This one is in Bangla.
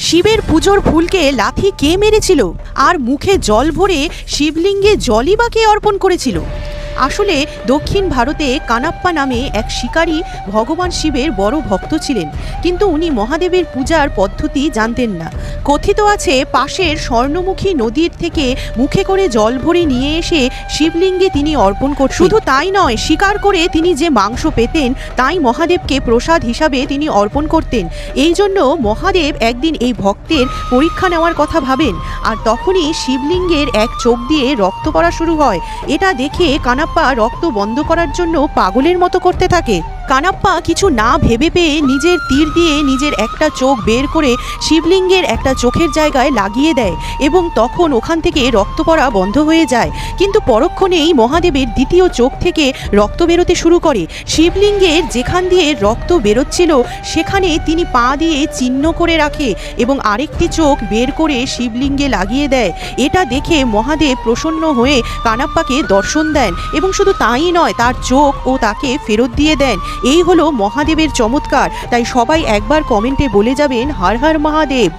শিবের পুজোর ফুলকে লাথি কে মেরেছিল, আর মুখে জল ভরে শিবলিঙ্গে জলই বা কে অর্পণ করেছিল? আসলে দক্ষিণ ভারতে কানাপ্পা নামে এক শিকারী ভগবান শিবের বড় ভক্ত ছিলেন, কিন্তু উনি মহাদেবের পূজার পদ্ধতি জানতেন না। কথিত আছে পাশের স্বর্ণমুখী নদীর থেকে মুখে করে জল ভরে নিয়ে এসে শিবলিঙ্গে তিনি অর্পণ করতেন। শুধু তাই নয়, শিকার করে তিনি যে মাংস পেতেন তাই মহাদেবকে প্রসাদ হিসাবে তিনি অর্পণ করতেন। এই জন্য মহাদেব একদিন এই ভক্তের পরীক্ষা নেওয়ার কথা ভাবেন, আর তখনই শিবলিঙ্গের এক চোখ দিয়ে রক্ত পড়া শুরু হয়। এটা দেখে কানাপ্পা রক্ত বন্ধ করার জন্য পাগলের মতো করতে থাকে। কানাপ্পা কিছু না ভেবে পেয়ে নিজের তীর দিয়ে নিজের একটা চোখ বের করে শিবলিঙ্গের একটা চোখের জায়গায় লাগিয়ে দেয়, এবং তখন ওখান থেকে রক্ত পড়া বন্ধ হয়ে যায়। কিন্তু পরক্ষণেই মহাদেবের দ্বিতীয় চোখ থেকে রক্ত বেরোতে শুরু করে। শিবলিঙ্গের যেখান দিয়ে রক্ত বেরোচ্ছিল সেখানে তিনি পা দিয়ে চিহ্ন করে রাখে এবং আরেকটি চোখ বের করে শিবলিঙ্গে লাগিয়ে দেয়। এটা দেখে মহাদেব প্রসন্ন হয়ে কানাপ্পাকে দর্শন দেন, এবং শুধু তাই নয়, তার চোখ ও তাকে ফেরত দিয়ে দেন। এই হলো মহাদেবের চমৎকার। তাই সবাই একবার কমেন্টে বলে যাবেন হর হর মহাদেব।